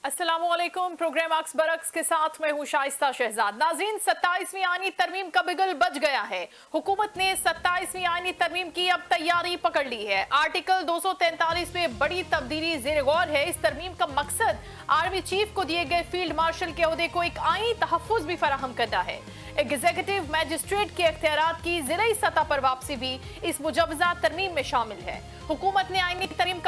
अस्सलामुअलैकुम। प्रोग्राम अक्स बरक्स के साथ मैं हूँ शाइस्ता शहजाद। नाज़रीन, 27वीं आईनी तरमीम का बिगल बज गया है। हुकूमत ने 27वीं आईनी तरमीम की अब तैयारी पकड़ ली है। आर्टिकल 243 में बड़ी तब्दीली ज़ेर गौर है। इस तरमीम का मकसद आर्मी चीफ को दिए गए फील्ड मार्शल के ओहदे को एक आईनी तहफ़्फ़ुज़ भी फराहम करना है। एग्जीक्यूटिव मैजिस्ट्रेट के इख्तियारात की ज़िली सतह पर वापसी भी इस मुजवज़ा तरमीम में शामिल है। हुकूमत ने आईनी तरमीम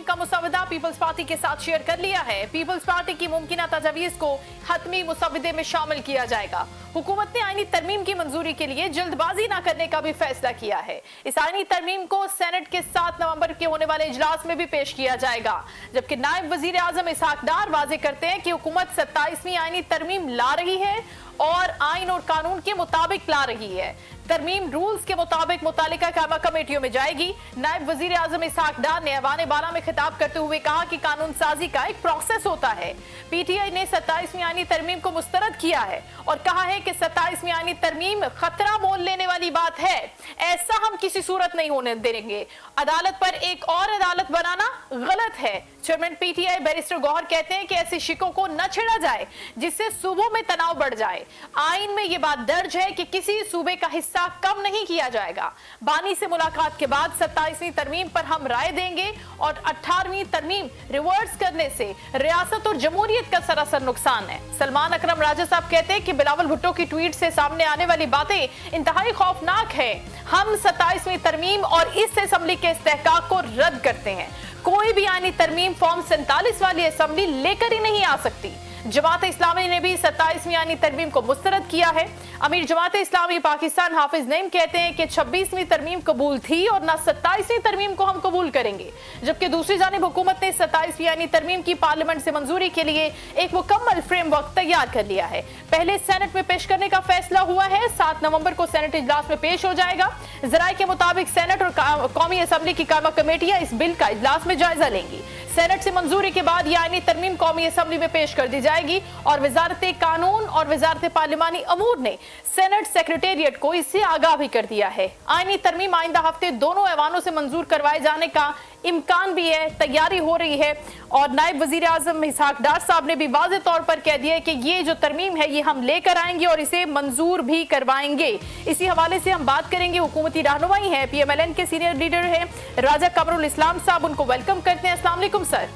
का मुसवदा पीपल्स पार्टी के साथ शेयर कर लिया है। पीपल्स पार्टी की मुमकिना तजवीज़ को हतमी मुसवदे में शामिल किया जाएगा। हुकूमत ने आईनी तरमीम की मंजूरी के लिए जल्दबाजी न करने का भी फैसला किया है। इस आईनी तरमीम को सेनेट के 7 नवंबर के होने वाले इजलास में भी पेश किया जाएगा, जबकि नायब वजीर आजम इसहाक डार वाजे करते हैं कि हुकूमत 27वीं आईनी तरमीम ला रही है और आइन और कानून के मुताबिक ला रही है। तरमीम रूल्स के मुताबिक मुतालिका कायमा कमेटियों में जाएगी। नायब वजीर आजम इसहाक डार ने ऐवान बाला में खिताब करते हुए कहा कि कानून साजी का एक प्रोसेस होता है। पीटीआई ने 27वीं आईनी तरमीम को मुस्तरद किया है और कहा है कि 27वीं आईनी तरमीम खतरा मोल लेने वाली बात है। ऐसा हम किसी सूरत नहीं होने देंगे। अदालत पर एक और अदालत बनाना गलत है। चेयरमैन पीटीआई बैरिस्टर गौहर कहते हैं कि ऐसे शिकों को न छेड़ा जाए जिससे सूबों में तनाव बढ़ जाए। आइन में यह बात दर्ज है कि किसी सूबे का हिस्सा कम नहीं किया जाएगा। बानी से मुलाकात के बाद 27वीं तरमीम पर हम राय देंगे और 18वीं तरमीम रिवर्स करने से रियासत और जमहूरियत का सरासर नुकसान है। सलमान अकरम राजा साहब कहते हैं कि बिलावल भुट्टो की ट्वीट से सामने आने वाली बातें इंतहाई खौफनाक है। हम 27वीं तरमीम और इस असेंबली के इस्तेहकाक को रद्द करते हैं। कोई भी आईनी तरमीम फॉर्म 47 वाली असेंबली लेकर ही नहीं आ सकती। जमात इस्लामी ने भी 27वीं आईनी तरमीम को मुस्तरद किया है। अमीर जमात इस्लामी पाकिस्तान हाफिज नईम कहते हैं कि 26वीं तरमीम कबूल थी और ना 27वीं तरमीम को हम कबूल करेंगे, जबकि दूसरी जानिब हुकूमत ने 27वीं आईनी तरमीम की पार्लियामेंट से मंजूरी के लिए एक मुकम्मल फ्रेमवर्क तैयार कर लिया है। पहले सेनेट में पेश करने का फैसला हुआ है। 7 नवंबर को सेनेट इजलास में पेश हो जाएगा। जराये के मुताबिक सेनेट और कौमी असेंबली की कायमा कमेटियां इस बिल का इजलास में जायजा लेंगी। सेनेट से मंजूरी के बाद यह आईनी तरमीम कौमी असेंबली में पेश कर दी जाएगी और वजारत कानून और वजारत पार्लिमानी अमूर ने सेनेट सेक्रेटेरिएट को इससे आगाह भी कर दिया है। आईनी तरमीम आइंदा हफ्ते दोनों ऐवानों से मंजूर करवाए जाने का इम्कान भी है, तैयारी हो रही है। और नायब वजीर आजम इसहाक डार साहब ने भी वाज़े तौर पर कह दिया है कि ये जो तरमीम है ये हम लेकर आएंगे और इसे मंजूर भी करवाएंगे। इसी हवाले से हम बात करेंगे। हुकूमती रहनुमाई है, PMLN के सीनियर लीडर हैं राजा कमरुल इस्लाम साहब, उनको वेलकम करते हैं। अस्सलाम वालेकुम सर।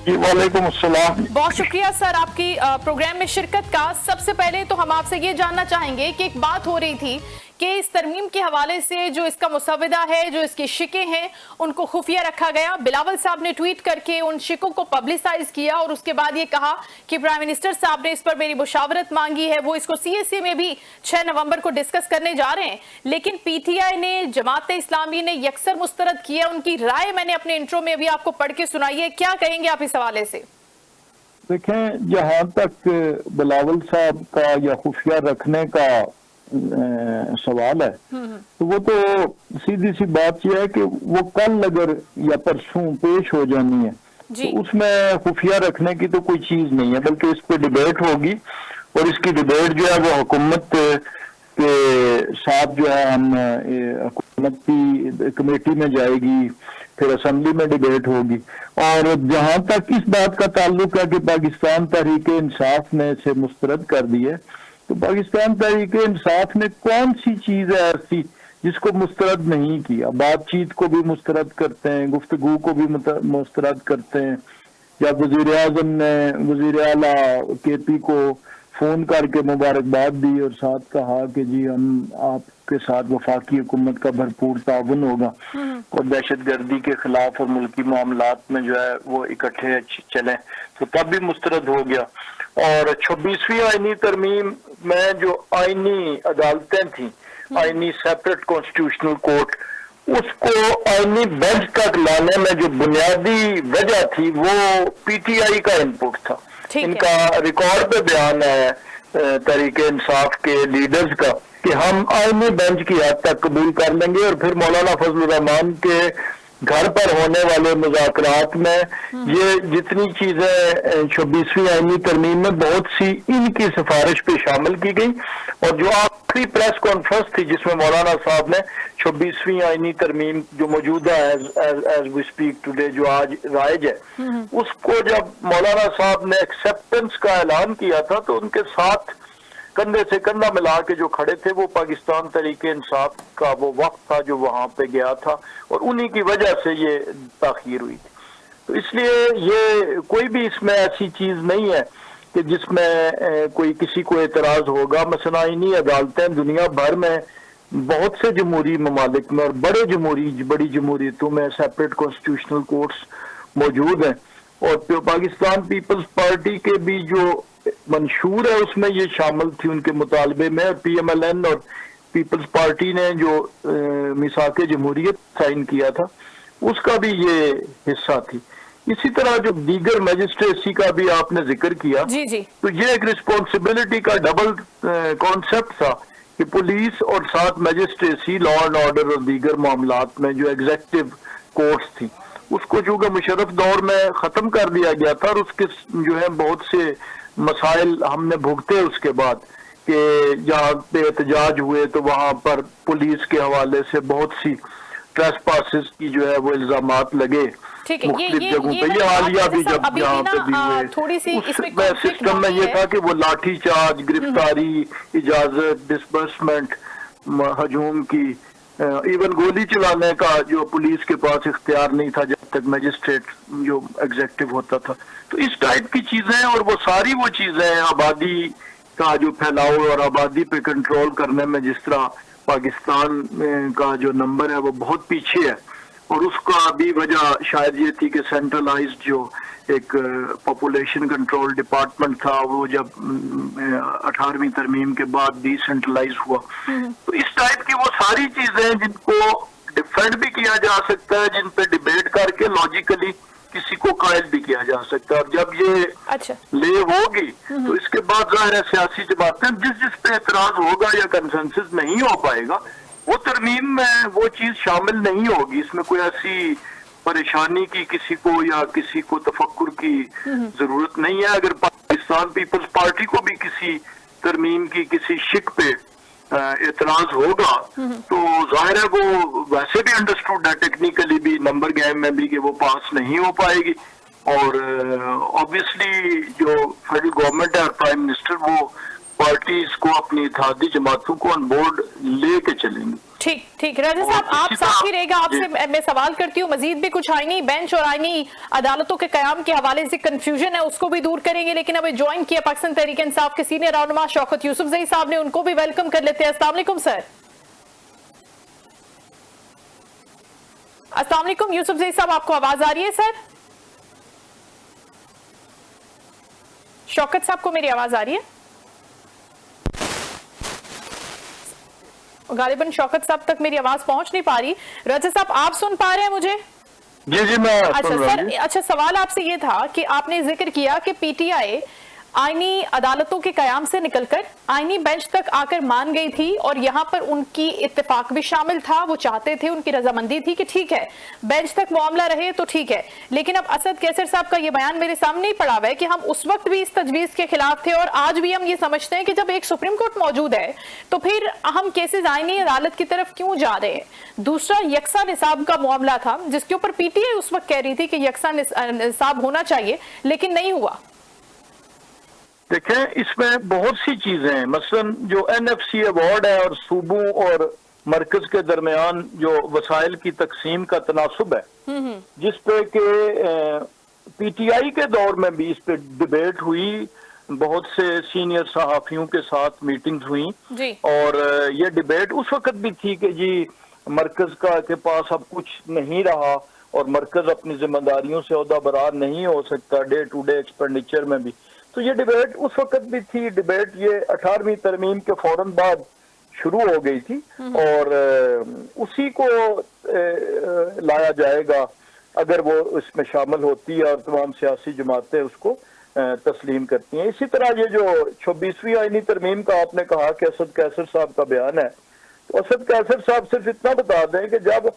वालेकुम अस्सलाम। बहुत शुक्रिया सर आपकी प्रोग्राम में शिरकत का। सबसे पहले तो हम आपसे ये जानना चाहेंगे कि एक बात हो रही थी कि इस तरमीम के हवाले से जो इसका मुसवदा है, जो इसकी शिकें हैं, उनको खुफिया रखा गया। बिलावल साहब ने ट्वीट करके उन शिकों को पब्लिसाइज किया और उसके बाद ये कहा कि प्राइम मिनिस्टर साहब ने इस पर मेरी मुशावरत मांगी है, वो इसको CSA में भी 6 नवंबर को डिस्कस करने जा रहे हैं। लेकिन PTI ने, जमात इस्लामी ने यकसर मुस्तरद किया। उनकी राय मैंने अपने इंट्रो में अभी आपको पढ़ के सुनाई है। क्या कहेंगे आप इस हवाले से? देखें, जहां तक बिलावल साहब का या खुफिया रखने का सवाल है, तो वो तो सीधी सी बात यह है कि वो कल अगर या परसों पेश हो जानी है तो उसमें खुफिया रखने की तो कोई चीज नहीं है, बल्कि इस पे डिबेट होगी और इसकी डिबेट जो है वो हुकूमत के साथ जो है हम हुकूमत की कमेटी में जाएगी, फिर असेंबली में डिबेट होगी। और जहां तक इस बात का ताल्लुक है कि पाकिस्तान तहरीक इंसाफ ने इसे मुस्तरद कर दिया, तो पाकिस्तान तहरीक इंसाफ ने कौन सी चीज है ऐसी जिसको मुस्तरद नहीं किया? बातचीत को भी मुस्तरद करते हैं, गुफ्तगू को भी मुस्तरद करते हैं। जब वजीर आजम ने वजीर आला KP को फोन करके मुबारकबाद दी और साथ कहा कि जी हम आपके साथ वफाकी हुकूमत का भरपूर ताउन होगा और दहशत गर्दी के खिलाफ और मुल्की मामलात में जो है वो इकट्ठे चलें, तो तब भी मुस्तरद हो गया। और 26वीं आईनी तरमीम में जो आईनी अदालतें थी, आईनी सेपरेट कॉन्स्टिट्यूशनल कोर्ट, उसको आईनी बेंच तक लाने में जो बुनियादी वजह थी वो PTI का इनपुट था। इनका रिकॉर्ड पे बयान है तहरीक इंसाफ के लीडर्स का कि हम आईनी बेंच की हद तक कबूल कर लेंगे और फिर मौलाना फजलुर रहमान के घर पर होने वाले मुज़ाकरात में ये जितनी चीजें 26वीं आईनी तरमीम में बहुत सी इनकी सिफारिश पे शामिल की गई, और जो आखिरी प्रेस कॉन्फ्रेंस थी जिसमें मौलाना साहब ने 26वीं आईनी तरमीम जो मौजूदा है एज वी स्पीक टुडे जो आज राइज है, उसको जब मौलाना साहब ने एक्सेप्टेंस का ऐलान किया था तो उनके साथ कंधे से कंधा मिला के जो खड़े थे वो पाकिस्तान तरीके इंसाफ का वो वक्त था जो वहां पे गया था, और उन्हीं की वजह से ये ताखीर हुई थी। तो इसलिए ये कोई भी इसमें ऐसी चीज नहीं है कि जिसमें कोई किसी को एतराज होगा। मसला आईनी अदालतें दुनिया भर में बहुत से जमहूरी ममालिक में और बड़ी जमहूरियतों में सेपरेट कॉन्स्टिट्यूशनल कोर्ट्स मौजूद हैं, और पाकिस्तान पीपल्स पार्टी के भी जो मंशूर है उसमें ये शामिल थी उनके मुतालबे में, और PMLN और पीपल्स पार्टी ने जो मिसाक जमहूरियत साइन किया था उसका भी ये हिस्सा थी। इसी तरह जो दीगर मैजिस्ट्रेसी का भी आपने जिक्र किया, जी। तो ये एक रिस्पॉन्सिबिलिटी का डबल कॉन्सेप्ट था कि पुलिस और साथ मैजिस्ट्रेसी लॉ एंड ऑर्डर और दीगर मामलात में जो एग्जेक्टिव कोर्ट्स थी उसको चूंकि मुशर्रफ दौर में खत्म कर दिया गया था, और उसके जो है बहुत से मसाइल हमने भुगते उसके बाद कि जहाँ पे एहतजाज हुए तो वहां पर पुलिस के हवाले से बहुत सी ट्रेसपासेस की जो है वो इल्जामात लगे मुख्तलिफ जगहों पे। ये हालिया भी जब यहाँ पे भी हुए उसमें सिस्टम में ये था कि वो लाठी चार्ज, गिरफ्तारी, इजाजत, डिसबर्समेंट, हजूम की, इवन गोली चलाने का जो पुलिस के पास इख्तियार नहीं था जब तक मजिस्ट्रेट जो एग्जेक्टिव होता था। तो इस टाइप की चीजें, और वो सारी वो चीजें आबादी का जो फैलाव और आबादी पे कंट्रोल करने में जिस तरह पाकिस्तान का जो नंबर है वो बहुत पीछे है, और उसका भी वजह शायद ये थी कि सेंट्रलाइज्ड जो एक पॉपुलेशन कंट्रोल डिपार्टमेंट था वो जब 18वीं तरमीम के बाद डिसेंट्रलाइज हुआ। तो इस टाइप की वो सारी चीजें जिनको डिफेंड भी किया जा सकता है, जिन पे डिबेट करके लॉजिकली किसी को कायल भी किया जा सकता है, और जब ये ले होगी तो इसके बाद जाहिर है सियासी जमातें जिस पे एतराज होगा या कंसेंसस नहीं हो पाएगा वो तरमीम में वो चीज शामिल नहीं होगी। इसमें कोई ऐसी परेशानी की किसी को या किसी को तफक्कुर की जरूरत नहीं है। अगर पाकिस्तान पीपल्स पार्टी को भी किसी तरमीम की किसी शिक पे एतराज होगा तो जाहिर है वो वैसे भी अंडरस्टूड है टेक्निकली भी, नंबर गेम में भी, कि वो पास नहीं हो पाएगी, और ऑब्वियसली जो फेडरल गवर्नमेंट है और प्राइम मिनिस्टर वो पार्टीज को अपनी इत्तेहादी जमातों को ऑन बोर्ड लेके चलेंगे। ठीक राजा साहब, आप साथ ही रहेगा, आपसे मैं सवाल करती हूँ मजीद भी कुछ आईनी बेंच और आईनी अदालतों के कयाम के हवाले से कंफ्यूजन है उसको भी दूर करेंगे, लेकिन अभी ज्वाइन किया पाकिस्तान तहरीक इंसाफ के सीनियर रहनुमा शौकत यूसुफजई साहब ने, उनको भी वेलकम कर लेते हैं। अस्सलाम वालेकुम सर। अस्सलाम वालेकुम यूसुफजई साहब, आपको आवाज आ रही है सर? शौकत साहब को मेरी आवाज आ रही है? गालिबन शौकत साहब तक मेरी आवाज पहुंच नहीं पा रही। रजा साहब, आप सुन पा रहे हैं मुझे? जी मैं अच्छा सर, अच्छा सवाल आपसे ये था कि आपने जिक्र किया कि PTI आईनी अदालतों के कयाम से निकलकर आईनी बेंच तक आकर मान गई थी, और यहाँ पर उनकी इत्तेफाक भी शामिल था, वो चाहते थे, उनकी रजामंदी थी कि ठीक है बेंच तक मामला रहे तो ठीक है। लेकिन अब असद कैसर साहब का ये बयान मेरे सामने ही पड़ा हुआ है कि हम उस वक्त भी इस तजवीज के खिलाफ थे, और आज भी हम ये समझते हैं कि जब एक सुप्रीम कोर्ट मौजूद है तो फिर हम केसेस आईनी अदालत की तरफ क्यों जा रहे हैं। दूसरा यकसा निसाब का मामला था जिसके ऊपर PTI उस वक्त कह रही थी कि यकसा निसाब होना चाहिए, लेकिन नहीं हुआ। देखें, इसमें बहुत सी चीजें हैं, मसलन जो NFC अवार्ड है और सूबों और मरकज के दरमियान जो वसाइल की तकसीम का तनासुब है, जिस पे के PTI के दौर में भी इस पे डिबेट हुई, बहुत से सीनियर सहाफियों के साथ मीटिंग्स हुई, और ये डिबेट उस वक्त भी थी कि जी मरकज का के पास अब कुछ नहीं रहा और मरकज अपनी जिम्मेदारियों से ओहदा बरार नहीं हो सकता डे टू डे एक्सपेंडिचर में भी। तो ये डिबेट उस वक्त भी थी। डिबेट ये 18वीं तरमीम के फौरन बाद शुरू हो गई थी, और उसी को लाया जाएगा अगर वो इसमें शामिल होती है और तमाम सियासी जमातें उसको तस्लीम करती हैं। इसी तरह ये जो 26वीं आईनी तरमीम का आपने कहा कि असद कैसर साहब का बयान है, तो असद कैसर साहब सिर्फ इतना बता दें कि जब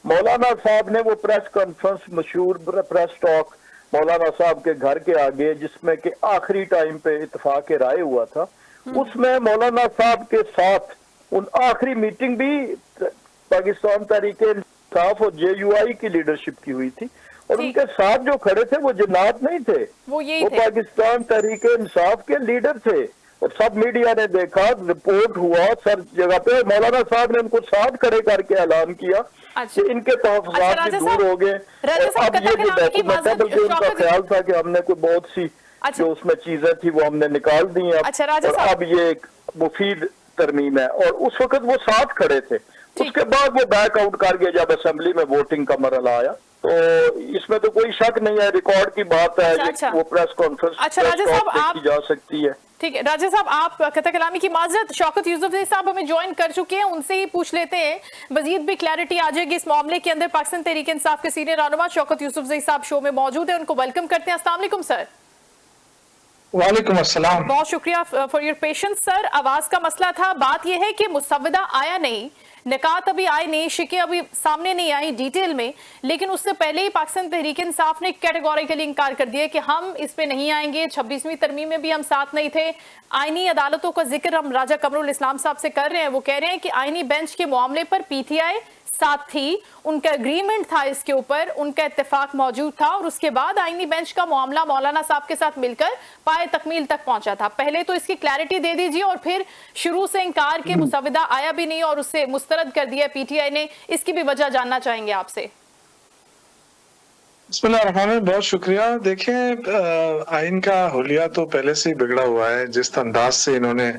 मौलाना साहब ने वो प्रेस कॉन्फ्रेंस, मशहूर प्रेस टॉक मौलाना साहब के घर के आगे, जिसमें कि आखिरी टाइम पे इत्तेफाक राय हुआ था, उसमें मौलाना साहब के साथ उन आखिरी मीटिंग भी पाकिस्तान तहरीके इंसाफ और JUI की लीडरशिप की हुई थी, और उनके साथ जो खड़े थे वो जन्नात नहीं थे, वो पाकिस्तान तहरीके इंसाफ के लीडर थे। और सब मीडिया ने देखा, रिपोर्ट हुआ सर जगह पे, मौलाना साहब ने उनको साथ खड़े करके ऐलान किया कि इनके तहफ़्फ़ुज़ात भी दूर हो गए। अब ये जो डॉक्यूमेंटेबल के उनका ख्याल था कि हमने कोई बहुत सी जो उसमें चीजें थी वो हमने निकाल दी हैं, और अब ये एक मुफीद तरमीम है, और उस वक्त वो साथ खड़े थे। उसके बाद वो बैक आउट कर गए जब असेंबली में वोटिंग का मरहला आया। तो इसमें तो कोई शक नहीं है, रिकॉर्ड की बात है, वो प्रेस कॉन्फ्रेंस की जा सकती है। ठीक है राजा साहब, आप कथा कलामी की माजरत, शौकत यूसुफजई साहब हमें ज्वाइन कर चुके हैं, उनसे ही पूछ लेते हैं, मजीद भी क्लैरिटी आ जाएगी इस मामले के अंदर। पाकिस्तान तहरीक इंसाफ के सीनियर रहनुमा शौकत यूसुफजई साहब शो में मौजूद है, उनको वेलकम करते हैं। अस्सलाम वालेकुम सर। वालेकुम अस्सलाम। बहुत शुक्रिया फॉर योर पेशेंस सर। आवाज का मसला था, बात यह है कि मुसव्वदा आया नहीं, निकात अभी आए नहीं, शिके अभी सामने नहीं आई डिटेल में, लेकिन उससे पहले ही पाकिस्तान तहरीक इंसाफ ने कैटेगोरिकली इंकार कर दिया कि हम इस पे नहीं आएंगे। 26वीं तरमीम में भी हम साथ नहीं थे। आईनी अदालतों का जिक्र हम राजा कमरुल इस्लाम साहब से कर रहे हैं, वो कह रहे हैं कि आईनी बेंच के मामले पर PTI साथ थी, उनका एग्रीमेंट था इसके ऊपर, उनका इत्तेफाक मौजूद था, और उसके बाद आईनी बेंच का मामला मौलाना साहब के साथ मिलकर पाए तकमील तक पहुंचा था। पहले तो इसकी क्लैरिटी दे दीजिए, और फिर शुरू से इंकार के मुसव्वदा आया भी नहीं और उससे मुस्तरद कर दिया PTI ने, इसकी भी वजह जानना चाहेंगे आपसे। बिस्मिल्लाहिर्रहमानिर्रहीम, बहुत शुक्रिया। देखें, आइन का हुलिया तो पहले से ही बिगड़ा हुआ है। जिस अंदाज से इन्होंने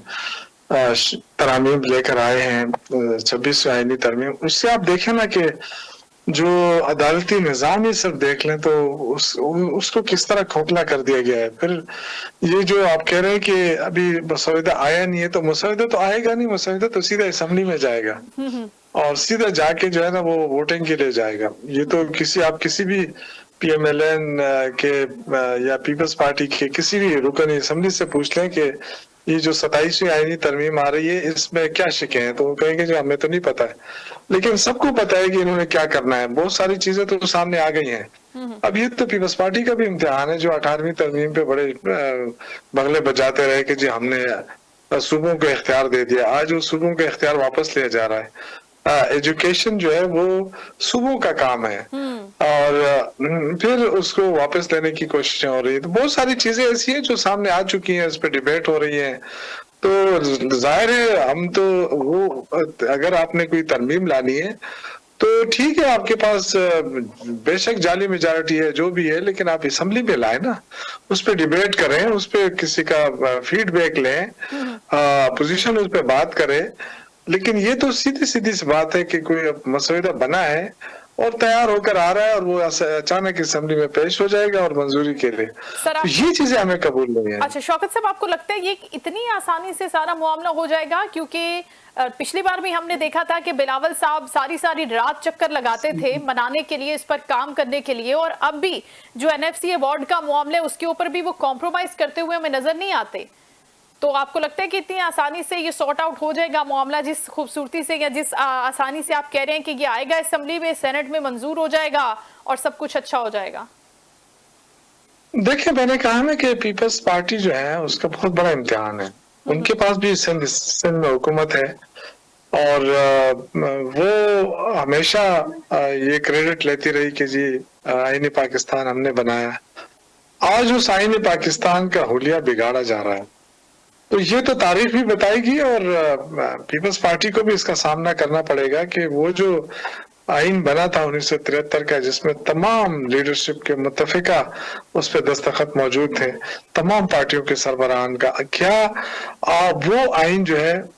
तरमीम लेकर आए हैं, 26वीं आईनी तरमीम, उससे आप देखें ना कि जो अदालती निज़ाम ही सिर्फ देख लें तो उसको किस तरह खोखला कर दिया गया है। फिर ये जो आप कह रहे हैं कि अभी मसौदा आया नहीं है, तो मसौदा तो आएगा नहीं, मसौदा तो सीधा असेंबली में जाएगा और सीधा जाके जो है ना वो वोटिंग के लिए जाएगा। ये तो आप किसी भी PMLN के या पीपल्स पार्टी के किसी भी रुकन असेंबली से पूछ लें कि ये जो 27वीं आईनी तरमीम आ रही है इसमें क्या शिके हैं, तो वो कहेंगे जो हमें तो नहीं पता है। लेकिन सबको पता है कि इन्होंने क्या करना है, बहुत सारी चीजें तो सामने आ गई हैं। अब ये तो पीपल्स पार्टी का भी इम्तिहान है जो 18वीं तरमीम पे बड़े बगले बजाते रहे कि जी हमने सूबों को इख्तियार दे दिया। आज वो सूबों का इख्तियार वापस लिया जा रहा है। एजुकेशन जो है वो सूबों का काम है और फिर उसको वापस लेने की कोशिशें हो रही है। तो बहुत सारी चीजें ऐसी हैं जो सामने आ चुकी हैं, इस पे डिबेट हो रही है। तो जाहिर है हम तो वो, अगर आपने कोई तरमीम लानी है तो ठीक है, आपके पास बेशक जाली मेजॉरिटी है जो भी है, लेकिन आप असेंबली में लाए ना, उस पर डिबेट करें, उस पर किसी का फीडबैक लें, अपोजिशन उस पर बात करे। लेकिन ये तो सीधी सीधी सी बात है कि कोई मसौदा बना है और तैयार होकर आ रहा है और वो अचानक असेंबली में पेश हो जाएगा और मंजूरी के लिए, तो ये चीजें हमें कबूल नहीं है। अच्छा शौकत साहब, आपको लगता है ये इतनी आसानी से सारा मामला हो जाएगा? क्योंकि पिछली बार भी हमने देखा था कि बिलावल साहब सारी रात चक्कर लगाते थे मनाने के लिए, इस पर काम करने के लिए, और अब भी जो NFC अवार्ड का मामला है उसके ऊपर भी वो कॉम्प्रोमाइज करते हुए हमें नजर नहीं आते। तो आपको लगता है कि इतनी आसानी से ये सॉर्ट आउट हो जाएगा मामला, जिस खूबसूरती से या जिस आसानी से आप कह रहे हैं कि ये आएगा असेंबली में, सेनेट में मंजूर हो जाएगा और सब कुछ अच्छा हो जाएगा? देखिए, मैंने कहा ना कि पीपल्स पार्टी जो है उसका बहुत बड़ा इम्तिहान है। उनके पास भी सिंध में हुकूमत है और वो हमेशा ये क्रेडिट लेती रही कि जी आईनी पाकिस्तान हमने बनाया। आज उस आईनी पाकिस्तान का हुलिया बिगाड़ा जा रहा है, तो ये तो तारीख भी बताएगी और पीपल्स पार्टी को भी इसका सामना करना पड़ेगा कि वो जो आइन बना था 1973 का, जिसमें तमाम लीडरशिप के मुत्तफिका उस पर दस्तखत मौजूद थे, तमाम पार्टियों के सरबराहान का, क्या वो आइन जो है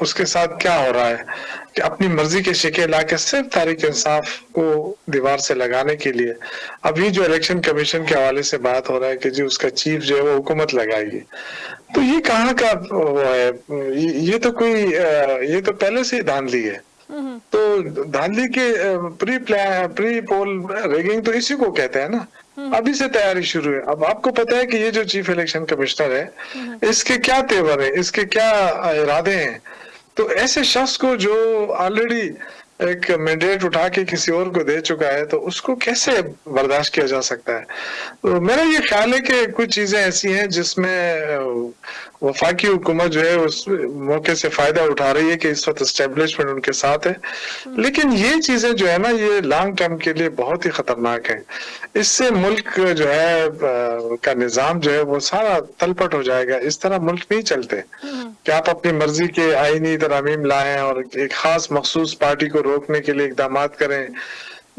उसके साथ क्या हो रहा है कि अपनी मर्जी के शिके ला के सिर्फ तहरीक इंसाफ को दीवार से लगाने के लिए अभी जो इलेक्शन कमीशन के हवाले से बात हो रहा है कि जी उसका चीफ जो है वो हुकूमत लगाएगी, तो ये कहाँ का वो है? ये तो पहले से ही धांधली है। तो धांधली के प्री पोल रेगिंग तो इसी को कहते हैं ना। अभी से तैयारी शुरू है। अब आपको पता है कि ये जो चीफ इलेक्शन कमिश्नर है इसके क्या तेवर है, इसके क्या इरादे हैं। तो ऐसे शख्स को जो ऑलरेडी एक मैंडेट उठा के किसी और को दे चुका है, तो उसको कैसे बर्दाश्त किया जा सकता है? तो मेरा ये ख्याल है कि कुछ चीजें ऐसी हैं जिसमें वफाकी हुकूमत जो है उस मौके से फायदा उठा रही है कि इस वक्त एस्टेब्लिशमेंट उनके साथ है, लेकिन ये चीजें जो है ना, ये लॉन्ग टर्म के लिए बहुत ही खतरनाक है। इससे मुल्क जो है का निजाम जो है वो सारा तलपट हो जाएगा। इस तरह मुल्क नहीं चलते कि आप अपनी मर्जी के आईनी तरमीम लाएं और एक खास मखसूस पार्टी को रोकने के लिए इकदाम करें।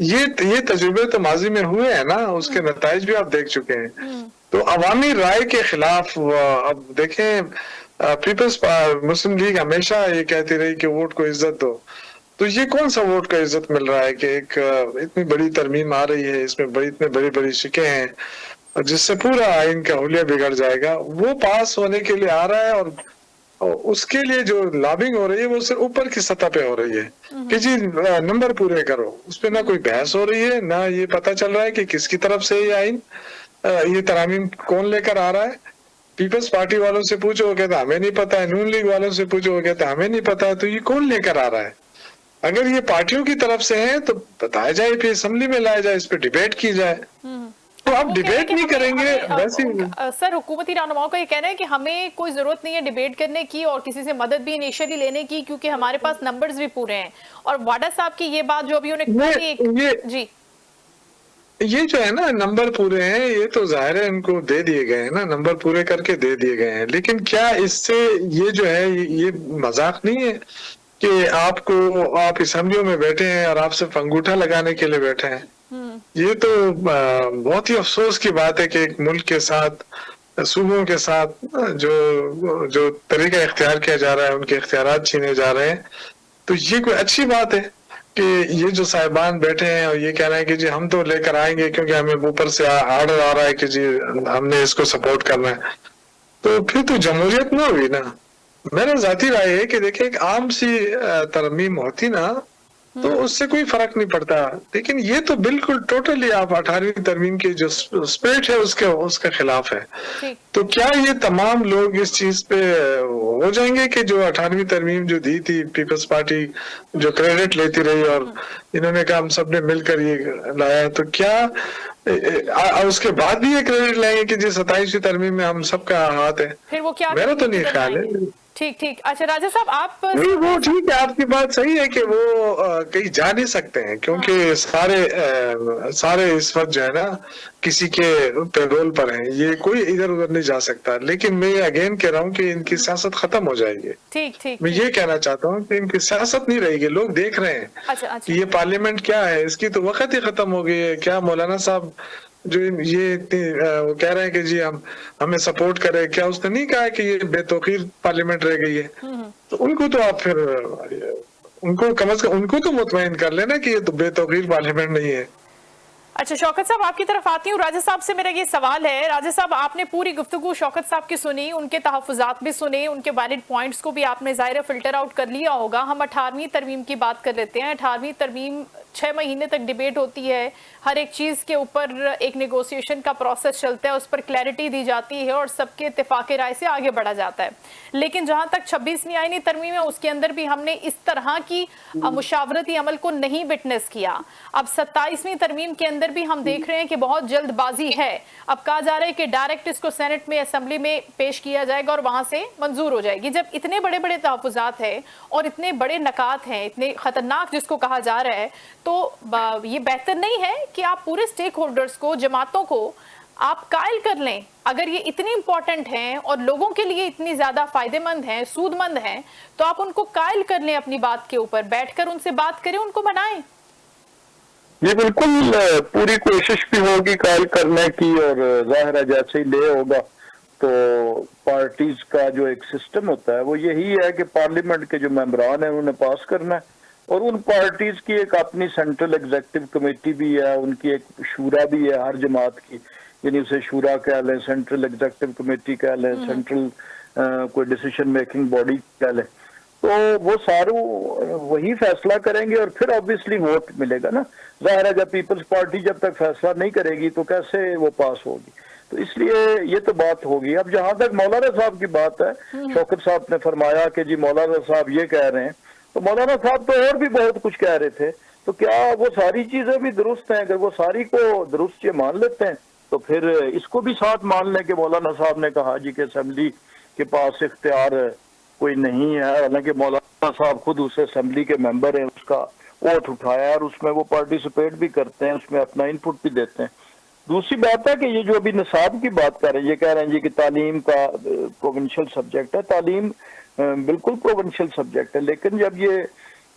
ये तजुर्बे तो माजी में हुए हैं ना, उसके नताइज भी आप देख चुके हैं। तो अवामी राय के खिलाफ अब देखें, पीपल्स मुस्लिम लीग हमेशा ये कहती रही कि वोट को इज्जत दो, तो ये कौन सा वोट का इज्जत मिल रहा है कि एक इतनी बड़ी तरमीम आ रही है, इसमें इतने बड़ी बड़ी शिकें हैं जिससे पूरा आइन का हुलिया बिगड़ जाएगा, वो पास होने के लिए आ रहा है और उसके लिए जो लॉबिंग हो रही है वो सिर्फ ऊपर की सतह पे हो रही है कि जी नंबर पूरे करो। उस पर ना कोई बहस हो रही है, ना ये पता चल रहा है कि किसकी तरफ से ये आइन ये तरामीम कौन लेकर आ रहा है। पीपल्स पार्टी वालों से पूछो, वो कहता हमें नहीं पता है, नून लीग वालों से पूछो, वो कहता हमें नहीं पता है। तो ये कौन लेकर आ रहा है? अगर ये पार्टियों की तरफ से है तो बताया जाए, फिर असेंबली में लाया जाए, इस पे डिबेट की जाए। तो आप डिबेट नहीं करेंगे वैसे। सर, हुकूमती रहनुमाओं का ये कहना है कि हमें कोई जरूरत नहीं है डिबेट करने की और किसी से मदद भी इनिशियली लेने की, क्योंकि हमारे पास नंबर्स भी पूरे हैं। और वाडा साहब की ये बात जो अभी उन्हें जी, ये जो है ना नंबर पूरे हैं, ये तो जाहिर है इनको दे दिए गए हैं ना, नंबर पूरे करके दे दिए गए हैं। लेकिन क्या इससे ये जो है ये मजाक नहीं है कि आप असेंबलियों में बैठे हैं और आप सिर्फ अंगूठा लगाने के लिए बैठे हैं? ये तो बहुत ही अफसोस की बात है कि एक मुल्क के साथ, सूबों के साथ जो तरीका इख्तियार किया जा रहा है, उनके इख्तियारात छीने जा रहे हैं। तो ये कोई अच्छी बात है कि ये जो साहिबान बैठे हैं और ये कह रहे हैं कि जी हम तो लेकर आएंगे क्योंकि हमें ऊपर से आर्डर आ रहा है कि जी हमने इसको सपोर्ट करना है, तो फिर तो जमहूरियत ना हुई ना। मेरा जाती राय है कि देखिए, एक आम सी तरमीम होती ना तो उससे कोई फर्क नहीं पड़ता, लेकिन ये तो बिल्कुल टोटली आप 18वीं तरमीम की जो स्पिरिट है उसके खिलाफ है। तो क्या ये तमाम लोग इस चीज पे हो जाएंगे कि जो 18वीं तरमीम जो दी थी पीपल्स पार्टी जो क्रेडिट लेती रही और इन्होंने कहा हम सबने मिलकर ये लाया, तो क्या उसके बाद भी ये क्रेडिट लेंगे कि जी 27वीं तरमीम में हम सबका हाथ है? फिर वो क्या, मेरा तो नहीं ख्याल है। ठीक। अच्छा राजा साहब, आप नहीं, वो ठीक है, आपकी बात सही है कि वो कहीं जा नहीं सकते हैं क्योंकि सारे इस वक्त जो है ना किसी के पेरोल पर हैं, ये कोई इधर उधर नहीं जा सकता। लेकिन मैं अगेन कह रहा हूँ कि इनकी सियासत खत्म हो जाएगी। ठीक मैं ये कहना चाहता हूँ कि इनकी सियासत नहीं रहेगी। लोग देख रहे हैं अच्छा। कि ये पार्लियामेंट क्या है, इसकी तो वक्त ही खत्म हो गई है। क्या मौलाना साहब जो ये वो कह रहे हैं कि जी हमें सपोर्ट करे, क्या उसने नहीं कहा कि ये बेतौकीर पार्लियामेंट रह गई है? तो उनको तो आप फिर उनको कम से कम उनको तो मुतमईन कर लेना कि ये तो बेतौकीर पार्लियामेंट नहीं है। अच्छा शौकत साहब, आपकी तरफ आती हूँ। राजा साहब से मेरा ये सवाल है, राजा साहब आपने पूरी गुफ्तगू शौकत साहब की सुनी, उनके तहफ़्फ़ुज़ात भी सुने, उनके वैलिड पॉइंट्स को भी आपने ज़ाहिर फिल्टर आउट कर लिया होगा। हम 18वीं तरमीम की बात कर लेते हैं। 18वीं तरमीम 6 महीने तक डिबेट होती है, हर एक चीज़ के ऊपर एक नेगोशिएशन का प्रोसेस चलता है, उस पर क्लैरिटी दी जाती है और सबके इत्तेफाक राय से आगे बढ़ा जाता है। लेकिन जहाँ तक 26वीं आईनी तरमीम है उसके अंदर भी हमने इस तरह की मुशावरती अमल को नहीं विटनेस किया। अब 27वीं तरमीम के अंदर भी हम देख रहे हैं कि बहुत जल्दबाजी है। अब कहा जा रहा है कि डायरेक्ट इसको सेनेट में, असेंबली में पेश किया जाएगा और वहां से मंजूर हो जाएगी। जब इतने बड़े बड़े तहफ़्फ़ुज़ात हैं और इतने बड़े नकात हैं, इतने खतरनाक जिसको कहा जा रहा है, तो ये बेहतर नहीं है कि आप पूरे स्टेक होल्डर्स को, जमातों को आप कायल कर लें? अगर ये इतनी इंपॉर्टेंट हैं और लोगों के लिए इतनी ज्यादा फायदेमंद हैं, सूदमंद हैं, तो आप उनको कायल कर लें अपनी बात के ऊपर, बैठकर उनसे बात करें, उनको मनाएं। ये बिल्कुल पूरी कोशिश भी होगी कायल करने की, और जाहिर है जैसे ही ले होगा तो पार्टीज का जो एक सिस्टम होता है वो यही है कि पार्लियामेंट के जो मेंबरान हैं उन्हें पास करना है, और उन पार्टीज की एक अपनी सेंट्रल एग्जीक्यूटिव कमेटी भी है, उनकी एक शूरा भी है हर जमात की, यानी उसे शूरा कह लें, सेंट्रल एग्जीक्यूटिव कमेटी कह लें, सेंट्रल कोई डिसीजन मेकिंग बॉडी कह लें, तो वो सारे वही फैसला करेंगे और फिर ऑब्वियसली वोट मिलेगा ना। जाहिर है जब पीपल्स पार्टी जब तक फैसला नहीं करेगी तो कैसे वो पास होगी, तो इसलिए ये तो बात होगी। अब जहां तक मौलाना साहब की बात है, शौकत साहब ने फरमाया कि जी मौलाना साहब ये कह रहे हैं, तो मौलाना साहब तो और भी बहुत कुछ कह रहे थे, तो क्या वो सारी चीजें भी दुरुस्त हैं? अगर वो सारी को दुरुस्त ये मान लेते हैं तो फिर इसको भी साथ मान लें कि मौलाना साहब ने कहा जी कि असेंबली के पास इख्तियार कोई नहीं है, हालांकि मौलाना साहब खुद उस असेंबली के मेंबर हैं, उसका वोट उठाया और उसमें वो पार्टिसिपेट भी करते हैं, उसमें अपना इनपुट भी देते हैं। दूसरी बात है कि ये जो अभी निसाब की बात कर रहे हैं, ये कह रहे हैं जी कि तालीम का प्रोविंशियल सब्जेक्ट है। तालीम बिल्कुल प्रोविंशियल सब्जेक्ट है, लेकिन जब ये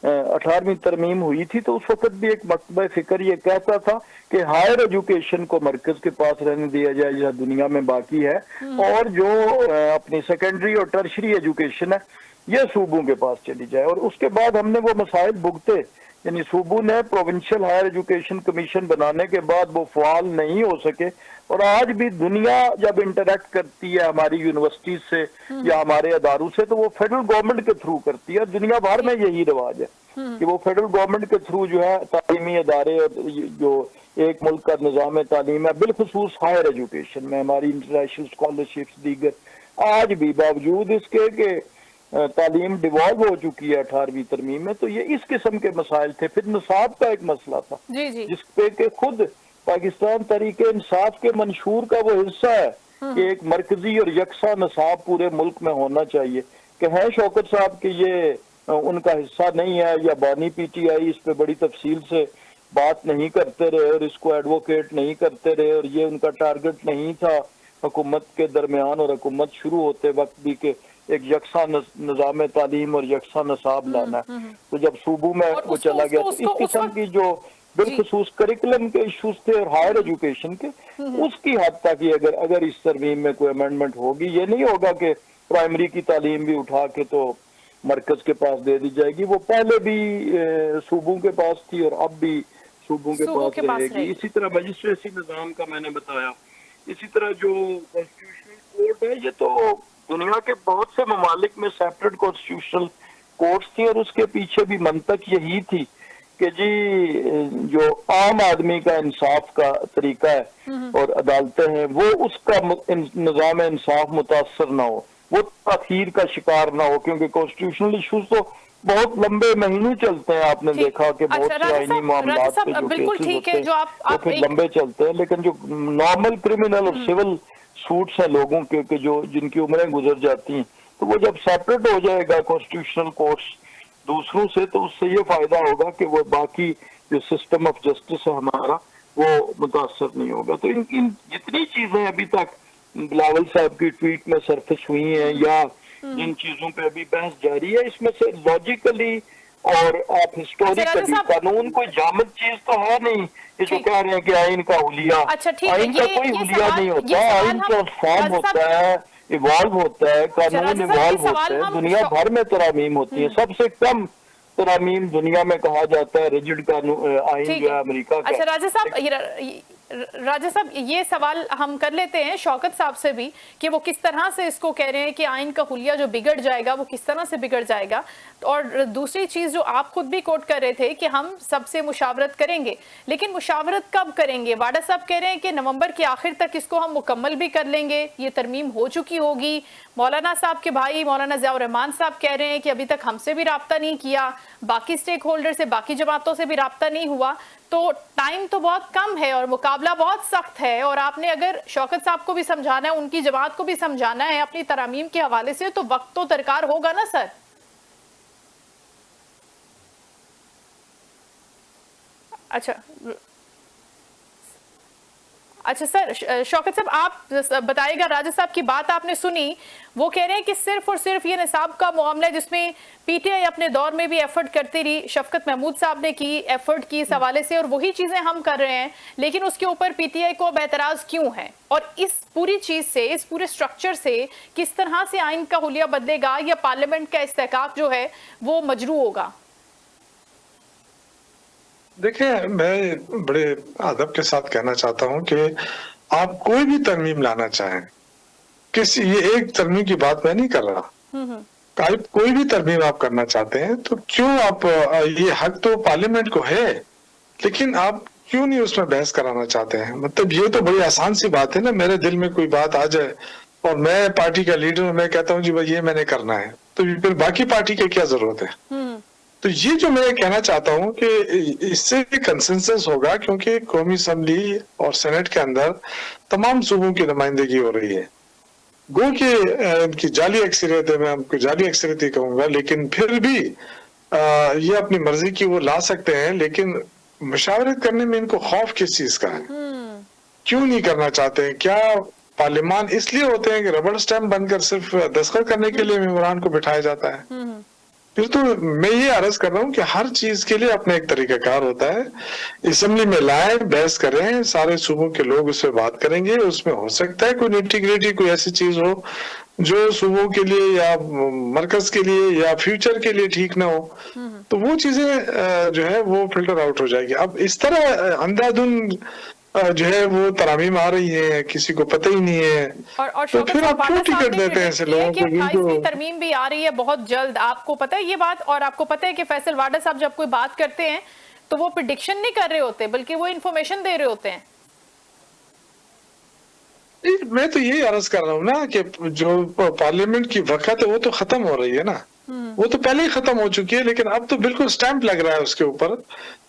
18वीं तरमीम हुई थी तो उस वक्त भी एक मकतबा फिक्र ये कहता था कि हायर एजुकेशन को मरकज के पास रहने दिया जाए जहाँ दुनिया में बाकी है, और जो अपनी सेकेंडरी और टर्शरी एजुकेशन है ये सूबों के पास चली जाए। और उसके बाद हमने वो मसाइल भुगते, यानी सूबों ने प्रोविंशियल हायर एजुकेशन कमीशन बनाने के बाद वो फाल नहीं हो सके, और आज भी दुनिया जब इंटरेक्ट करती है हमारी यूनिवर्सिटीज से या हमारे अदारों से तो वो फेडरल गवर्नमेंट के थ्रू करती है। दुनिया भर में यही रिवाज है कि वो फेडरल गवर्नमेंट के थ्रू जो है तालीमी अदारे और जो एक मुल्क का निज़ाम तालीम है, बिलखुसूस हायर एजुकेशन में हमारी इंटरनेशनल स्कॉलरशिप्स दीगर आज भी बावजूद इसके कि तालीम डिवॉल्व हो चुकी है 18वीं तरमीम में, तो ये इस किस्म के मसाइल थे। फिर निसाब का एक मसला था जिस पे कि खुद पाकिस्तान तरीके इंसाफ के मंशूर का वो हिस्सा है कि एक मरकजी और यकसा निसाब पूरे मुल्क में होना चाहिए, कि है शौकत साहब कि ये उनका हिस्सा नहीं है, या बानी पीटीआई इस पे बड़ी तफसील से बात नहीं करते रहे और इसको एडवोकेट नहीं करते रहे, और ये उनका टारगेट नहीं था हुकूमत के दरमियान और हुकूमत शुरू होते वक्त भी के एक यकसा निज़ाम तालीम और यकसा निसाब लाना है। तो जब सूबों में वो चला गया तो इस किस्म की जो बिलखुसूस करिकुलम के इश्यूज थे और हायर एजुकेशन के, उसकी हद तक ही अगर इस तरमीम में कोई अमेंडमेंट होगी, ये नहीं होगा कि प्राइमरी की तालीम भी उठा के तो मरकज के पास दे दी जाएगी। वो पहले भी सूबों के पास थी और अब भी सूबों के पास रहेगी। इसी तरह मजिस्ट्रेसी निज़ाम का मैंने बताया, इसी तरह जो कॉन्स्टिट्यूशनल कोर्ट है, ये तो दुनिया के बहुत से ममालिक में सेपरेट कॉन्स्टिट्यूशनल कोर्ट्स थी, और उसके पीछे भी मंतक यही थी कि जी जो आम आदमी का इंसाफ का तरीका है और अदालतें हैं वो उसका निज़ाम इंसाफ मुतासर ना हो, वो तखीर का शिकार ना हो, क्योंकि कॉन्स्टिट्यूशनल इश्यूज तो बहुत लंबे महीनों चलते हैं। आपने देखा कि बहुत से आईनी मामलात पे जो केसेस होते हैं वो फिर लंबे चलते हैं, लेकिन जो नॉर्मल क्रिमिनल और सिविल सूट्स हैं लोगों के जो जिनकी उम्रें गुजर जाती हैं, तो वो जब सेपरेट हो जाएगा कॉन्स्टिट्यूशनल कोर्ट्स दूसरों से, तो उससे ये फायदा होगा कि वो बाकी जो सिस्टम ऑफ जस्टिस है हमारा वो मुतासर नहीं होगा। तो इन जितनी चीजें अभी तक बिलावल साहब की ट्वीट में सरफेस हुई हैं या जिन चीजों पे अभी बहस जारी है, इसमें से लॉजिकली और आप हिस्टोरिकली कानून कोई जामद चीज तो है नहीं। ये जो कह रहे हैं कि आइन का हुलिया, आइन का कोई हुलिया नहीं होता, आइन ट्रांसफॉर्म होता है, इवॉल्व होता है, कानून इवॉल्व होते हैं, दुनिया भर में तरामीम होती है। सबसे कम तरामीम दुनिया में कहा जाता है रिजिड कानून आइन जो है अमेरिका का। अच्छा राजा साहब ये सवाल हम कर लेते हैं शौकत साहब से भी कि वो किस तरह से इसको कह रहे हैं कि आइन का हुलिया जो बिगड़ जाएगा वो किस तरह से बिगड़ जाएगा। और दूसरी चीज जो आप खुद भी कोट कर रहे थे कि हम सबसे मुशावरत करेंगे, लेकिन मुशावरत कब करेंगे? वाडा साहब कह रहे हैं कि नवंबर के आखिर तक इसको हम मुकम्मल भी कर लेंगे, ये तरमीम हो चुकी होगी। मौलाना साहब के भाई मौलाना ज़ियाउर रहमान साहब कह रहे हैं कि अभी तक हमसे भी राब्ता नहीं किया, बाकी स्टेक होल्डर से, बाकी जमातों से भी राब्ता नहीं हुआ, तो टाइम तो बहुत कम है और मुकाबला बहुत सख्त है। और आपने अगर शौकत साहब को भी समझाना है, उनकी जमात को भी समझाना है अपनी तरामीम के हवाले से, तो वक्त तो दरकार होगा ना सर। अच्छा सर, शौकत साहब आप बताइएगा, राजा साहब की बात आपने सुनी, वो कह रहे हैं कि सिर्फ और सिर्फ ये निसाब का मामला है जिसमें पीटीआई अपने दौर में भी एफर्ट करती रही, शफकत महमूद साहब ने की एफर्ट की इस हवाले से, और वही चीजें हम कर रहे हैं, लेकिन उसके ऊपर पीटीआई को अब एतराज क्यों है? और इस पूरी चीज से, इस पूरे स्ट्रक्चर से किस तरह से आइन का हुलिया बदलेगा या पार्लियामेंट का इस्तेहकाक जो है वो मजरू होगा? देखिए, मैं बड़े अदब के साथ कहना चाहता हूं कि आप कोई भी तरमीम लाना चाहें, किसी ये एक तरमीम की बात मैं नहीं कर रहा, कोई भी तरमीम आप करना चाहते हैं तो क्यों आप, ये हक तो पार्लियामेंट को है, लेकिन आप क्यों नहीं उसमें बहस कराना चाहते हैं? मतलब ये तो बड़ी आसान सी बात है ना, मेरे दिल में कोई बात आ जाए और मैं पार्टी का लीडर हूं, मैं कहता हूं जी भाई ये मैंने करना है, तो फिर बाकी पार्टी की क्या जरूरत है? तो ये जो मैं कहना चाहता हूं कि इससे कंसेंसस होगा, क्योंकि कौमी असम्बली और सेनेट के अंदर तमाम सूबों की नुमाइंदगी हो रही है। गो कि इनकी जाली अक्सरियत है, मैं आपको जाली अक्सरियत ही कहूंगा, लेकिन फिर भी ये अपनी मर्जी की वो ला सकते हैं, लेकिन मशावरत करने में इनको खौफ किस चीज का है? क्यों नहीं करना चाहते हैं? क्या पार्लियामान इसलिए होते हैं कि रबड़ स्टैम्प बनकर सिर्फ दस्तखत करने के लिए मेमोरान को बिठाया जाता है? फिर तो मैं ये अर्ज कर रहा हूँ कि हर चीज के लिए अपना एक तरीकाकार होता है। असेंबली में लाएं, बहस करें, सारे सूबों के लोग उस पर बात करेंगे, उसमें हो सकता है कोई इंटीग्रिटी, कोई ऐसी चीज हो जो सूबों के लिए या मरकज के लिए या फ्यूचर के लिए ठीक ना हो, तो वो चीजें जो है वो फिल्टर आउट हो जाएगी। अब इस तरह अंधाधुंध जो है वो तरामीम आ रही है, किसी को पता ही नहीं है, तो फिर आप क्यों टिकट देते हैं ऐसे लोगों को? 28वीं तरमीम भी आ रही है बहुत जल्द, आपको पता है ये बात? और आपको पता है कि फैसल वाडा साहब जब कोई बात करते हैं तो वो प्रेडिक्शन नहीं कर रहे होते, बल्कि वो इन्फॉर्मेशन दे रहे होते हैं। मैं तो यही अर्ज कर रहा हूँ ना कि जो पार्लियामेंट की वक्त है वो तो खत्म हो रही है ना, वो तो पहले ही खत्म हो चुकी है, लेकिन अब तो बिल्कुल स्टैंप लग रहा है उसके ऊपर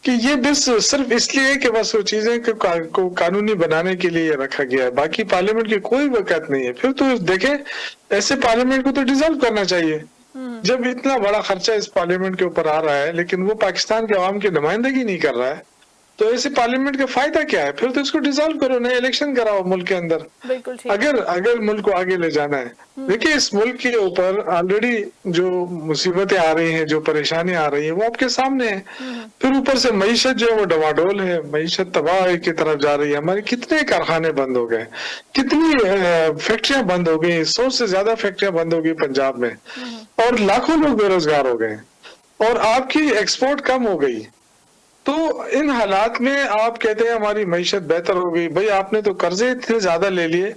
कि ये बस सिर्फ इसलिए कि बस वो चीजें को कानूनी बनाने के लिए रखा गया है, बाकी पार्लियामेंट की कोई वक़्त नहीं है। फिर तो देखें, ऐसे पार्लियामेंट को तो डिसॉल्व करना चाहिए। जब इतना बड़ा खर्चा इस पार्लियामेंट के ऊपर आ रहा है, लेकिन वो पाकिस्तान के अवाम की नुमाइंदगी नहीं कर रहा है, तो ऐसे पार्लियामेंट का फायदा क्या है? फिर तो इसको डिसॉल्व करो, नए इलेक्शन कराओ मुल्क के अंदर, अगर मुल्क को आगे ले जाना है। देखिए, इस मुल्क के ऊपर ऑलरेडी जो मुसीबतें आ रही हैं, जो परेशानियां आ रही हैं, वो आपके सामने है। फिर ऊपर से मईशत जो है वो डवाडोल है, मईशत तबाह की तरफ जा रही है। हमारे कितने कारखाने बंद हो गए, कितनी फैक्ट्रियां बंद हो गई, 100 से ज्यादा फैक्ट्रियां बंद हो गई पंजाब में, और लाखों लोग बेरोजगार हो गए, और आपकी एक्सपोर्ट कम हो गई। तो इन हालात में आप कहते हैं हमारी मईशत बेहतर हो गई। भाई, आपने तो कर्जे इतने ज्यादा ले लिए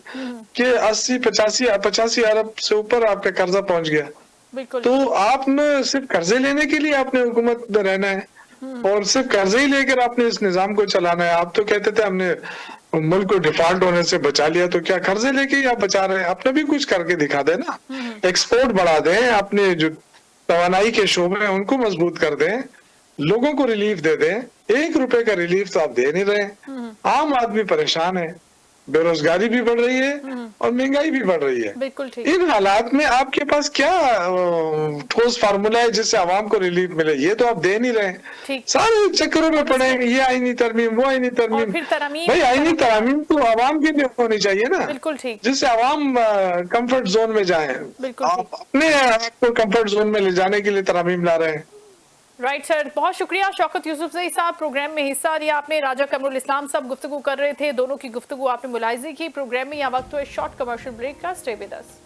कि 80-85 अरब से ऊपर आपका कर्जा पहुंच गया। तो आपने सिर्फ कर्जे लेने के लिए आपने हुकूमत में रहना है, और सिर्फ कर्जे ही लेकर आपने इस निजाम को चलाना है। आप तो कहते थे हमने मुल्क को डिफॉल्ट होने से बचा लिया, तो क्या कर्जे लेके ही आप बचा रहे हैं? आपने भी कुछ करके दिखा दे ना, एक्सपोर्ट बढ़ा दें, अपने जो तवानाई के शोबे हैं उनको मजबूत कर दें, लोगों को रिलीफ दे दें। 1 रुपए का रिलीफ तो आप दे नहीं रहे। आम आदमी परेशान है, बेरोजगारी भी बढ़ रही है और महंगाई भी बढ़ रही है। बिल्कुल ठीक। इन हालात में आपके पास क्या ठोस फार्मूला है जिससे आवाम को रिलीफ मिले? ये तो आप दे नहीं रहे। सारे चक्करों में पड़े, ये आईनी तरमीम, वो आईनी तरमीम। भाई, आईनी तरमीम तो आवाम के लिए होनी चाहिए ना, बिल्कुल ठीक, जिससे आवाम कंफर्ट जोन में जाए। आप अपने आपको कंफर्ट जोन में ले जाने के लिए तरमीम ला रहे हैं। राइट सर, बहुत शुक्रिया शौकत यूसुफजई साहब, प्रोग्राम में हिस्सा लिया आपने। राजा कमरुल इस्लाम साहब गुफ्तगू कर रहे थे, दोनों की गुफ्तगू आपने मुलाहिज़ा की। प्रोग्राम में यहाँ वक्त हुए शॉर्ट कमर्शियल ब्रेक का। Stay with us.